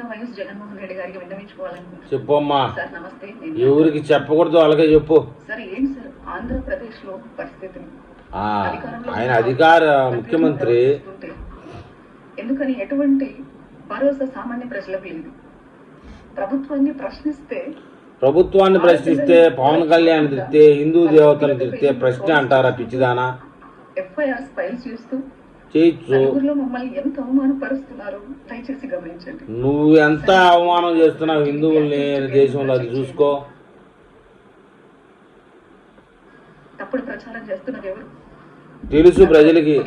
YS Jaganmohan Reddy గారికి విన్నవించుకోవాలనుకుంటున్నాను. చెప్పమ్మా. Sir నమస్తే. ఎవరికి చెప్పకూడదు అలాగే చెప్పు. సార్ ఏంటి సార్ ఆంధ్రప్రదేశ్ లో పరిస్థితిని ఆయన అధికార ముఖ్యమంత్రి ఎందుకని ఎటువంటి భరోసా సామాన్య ప్రజలకు లేదు. ప్రభుత్వాన్ని ప్రశ్నిస్తే పవన్ కళ్యాణ్ తిడితే హిందూ దేవతలు తిడితే ప్రశ్న అంటారా పిచ్చిదానా? ఎఫ్ఐఆర్స్ ఫైల్ చేస్తూ చేయొచ్చు. మమ్మల్ని ఎంత అవమానపరుస్తున్నారు దయచేసి గమనించండి. నువ్వు ఎంత అవమానం చేస్తున్నావు హిందువుల్ని దేశంలో, అది చూసుకో. తప్పుడు ప్రచారం చేస్తున్నది ఎవరు తెలుసు ప్రజలకి,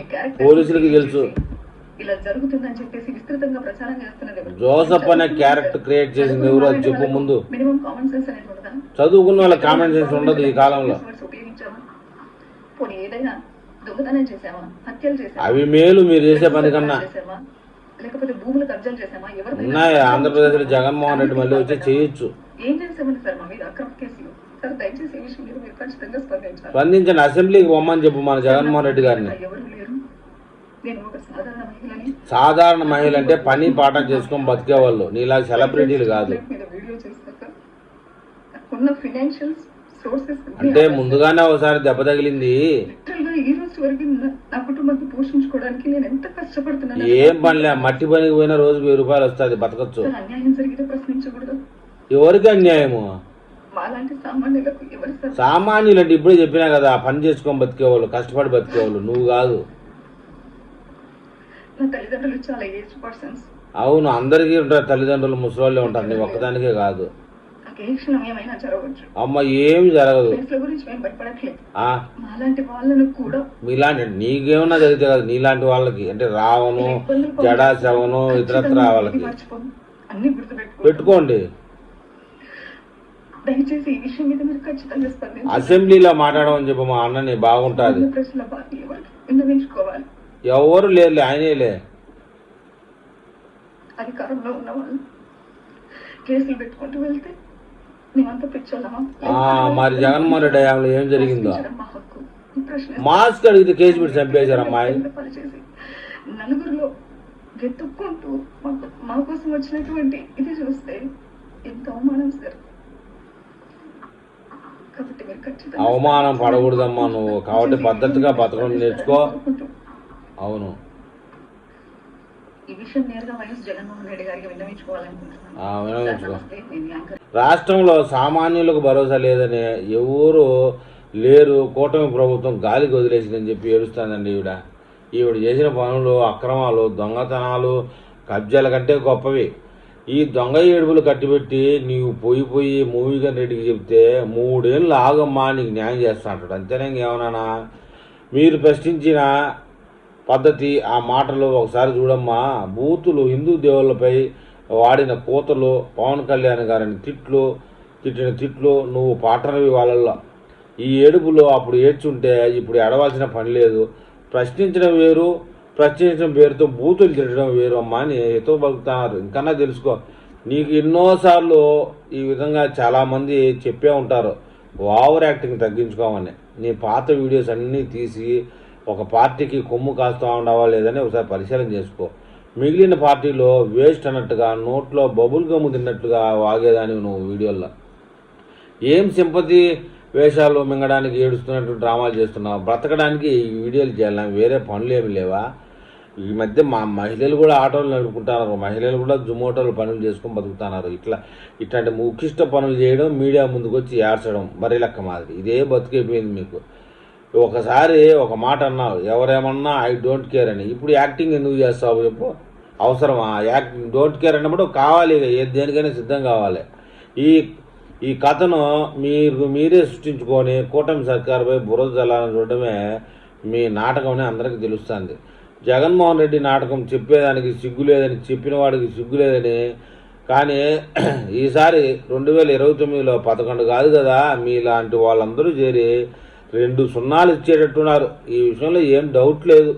పోలీసులకి తెలుసు. ఇలా జరుగుతుందని చెప్పేసి విస్తృతంగా ప్రచారం చేస్తున్నది ఎవరు? జోసఫ్ అనే క్యారెక్టర్ క్రియేట్ చేసింది ఎవరు అది చెప్పు ముందు. మినిమం కామన్ సెన్స్ అనేది ఉండదా? చదువుకున్న వాళ్ళ కామన్ సెన్స్ ఉండదు ఈ కాలంలో. ఉపయోగించామా? పోనీ ఏదైనా దొంగతనం చేసామా, హత్యలు చేసామా, అవి మేలు మీరు చేసే పని కన్నా. లేకపోతే భూములు కబ్జాలు చేసామా? ఎవరు ఉన్నాయి ఆంధ్రప్రదేశ్ లో జగన్మోహన్ రెడ్డి మళ్ళీ వచ్చి చేయొచ్చు. ఏం చేసామని సార్ మా మీద అక్రమ కేసులు? సార్ దయచేసి ఈ విషయం మీద మీరు ఖచ్చితంగా స్పందించాలి. స్పందించండి, అసెంబ్లీకి పొమ్మని చెప్పు మన జగన్మోహన్ రెడ్డి గారిని. ఎవరు లేరు, నేను ఒక సాధారణ మహిళని. సాధారణ మహిళ అంటే పని పాఠ చేసుకొని బతికే వాళ్ళు, నీలా సెలబ్రిటీలు కాదు. వీడియో చేస్తాక నాకున్న ఫైనాన్షియల్ సోర్సెస్ అంటే ముందుగానే ఒకసారి దెబ్బ తగిలింది. ఈ రోజు వరకు నా కుటుంబాన్ని పోషించుకోవడానికి నేను ఎంత కష్టపడుతున్నాను. ఏం పనిలే, మట్టి పనికి పోయినా రోజు 1000 రూపాయలు వస్తుంది, బతకచ్చు. అన్యాయం జరిగితే ప్రశ్నించకూడదు. ఎవరికి అన్యాయము? మాలాంటి సామాన్యులకు ఎవరు? సామాన్యులు అంటే ఇప్పుడే చెప్పినా కదా, పని చేసుకొని బతికేవాళ్ళు, కష్టపడి బతికేవాళ్ళు, నువ్వు కాదు. నా తల్లిదండ్రులు చాలా ఏజ్ పర్సన్స్. అవును, అందరికీ ఉంటారు తల్లిదండ్రులు, ముసలి ఉంటారు, నీ ఒక్కదానికే కాదు. అమ్మ ఏమి జరగదు. మీలాంటి నీకేమన్నా జరిగితే కదా, నీలాంటి వాళ్ళకి అంటే రావను, జడా శవను, ఇతరత్ర వాళ్ళకి పెట్టుకోండి. అసెంబ్లీలో మాట్లాడమని చెప్పు మా అన్నని, బాగుంటుంది. ఎవరు లేదులే, ఆయనేలే. అధికారంలో ఉన్న వాళ్ళు కేసులు పెట్టుకుంటూ వెళ్తే మరి జగన్మోహన్ రెడ్డి హయాంలో ఏం జరిగిందో? మాస్క్ అడిగితే కేసు పెట్టి చంపేశారు అమ్మాయి. నలుగురిలో వెతుక్కుంటూ మా కోసం వచ్చినటువంటి ఇది చూస్తే ఎంత అవమానం సార్. కాబట్టి మీరు ఖచ్చితంగా అవమానం పడకూడదమ్మా నువ్వు, కాబట్టి పద్ధతిగా బతకడం నేర్చుకో. అవును, ఈ విషయం నేరుగా వైఎస్ జగన్మోహన్ రెడ్డి గారికి విన్నవించుకోవాలనుకుంటున్నాను. రాష్ట్రంలో సామాన్యులకు భరోసా లేదని ఎవరు లేరు, కూటమి ప్రభుత్వం గాలికి వదిలేసిందని చెప్పి ఏడుస్తుందండి ఈవిడ చేసిన పనులు, అక్రమాలు, దొంగతనాలు, కబ్జాల కంటే గొప్పవి. ఈ దొంగ ఏడుపులు కట్టిపెట్టి నీవు పోయి మూవీగన్ రెడ్డికి చెప్తే 3 ఏళ్ళు ఆగమ్మా నీకు న్యాయం చేస్తా అంటాడు. అంతేనే ఇంకేమన్నా? మీరు ప్రశ్నించిన పద్ధతి, ఆ మాటలు ఒకసారి చూడమ్మా. బూతులు, హిందూ దేవుళ్ళపై వాడిన కూతలు, పవన్ కళ్యాణ్ గారిని తిట్టిన తిట్లు నువ్వు పాటనవి వాళ్ళల్లో. ఈ ఏడుపులో అప్పుడు ఏడ్చుంటే ఇప్పుడు ఏడవాల్సిన పని లేదు. ప్రశ్నించడం వేరు, ప్రశ్నించడం పేరుతో బూతులు తిట్టడం వేరు అమ్మా అని ఎతో బతుకుతున్నారు. ఇంకన్నా తెలుసుకో. నీకు ఎన్నోసార్లు ఈ విధంగా చాలామంది చెప్పే ఉంటారు ఓవర్ యాక్టింగ్ తగ్గించుకోమని. నీ పాత వీడియోస్ అన్నీ తీసి ఒక పార్టీకి కొమ్ము కాస్తూ ఉండవా లేదని ఒకసారి పరిశీలన చేసుకో. మిగిలిన పార్టీలో వేస్ట్ అన్నట్టుగా, నోట్లో బబుల్ గమ్ము తిన్నట్టుగా వాగేదాన్ని నువ్వు వీడియోల్లో. ఏం సింపతి వేషాలు మింగడానికి ఏడుస్తున్నట్టు డ్రామాలు చేస్తున్నావు? బ్రతకడానికి ఈ వీడియోలు చేయాలి, వేరే పనులు ఏమి లేవా? ఈ మధ్య మా మహిళలు కూడా ఆటోలు నడుపుకుంటున్నారు, మహిళలు కూడా జొమాటోలు పనులు చేసుకొని బతుకుతున్నారు. ఇట్లాంటి ముఖ్యిష్ట పనులు చేయడం, మీడియా ముందుకు వచ్చి ఏడ్చడం మరీ లెక్క మాదిరి. ఇదే బతుకైపోయింది మీకు. ఒకసారి ఒక మాట అన్నావు, ఎవరేమన్నా ఐ డోంట్ కేర్ అని. ఇప్పుడు యాక్టింగ్ ఎందుకు చేస్తావు చెప్పు? అవసరమా? యాక్టింగ్ డోంట్ కేర్ అన్నప్పుడు కావాలి, దేనికైనా సిద్ధం కావాలి. ఈ కథను మీరే సృష్టించుకొని కూటమి సర్కారుపై బురద జల్లాలని చూడడమే మీ నాటకం అని అందరికీ తెలుస్తుంది. జగన్మోహన్ రెడ్డి నాటకం చెప్పేదానికి సిగ్గు లేదని, చెప్పిన వాడికి సిగ్గు లేదని. కానీ ఈసారి 2029లో 11 కాదు కదా, మీలాంటి వాళ్ళందరూ చేరి 2 సున్నాలు ఇచ్చేటట్టున్నారు. ఈ విషయంలో ఏం డౌట్ లేదు.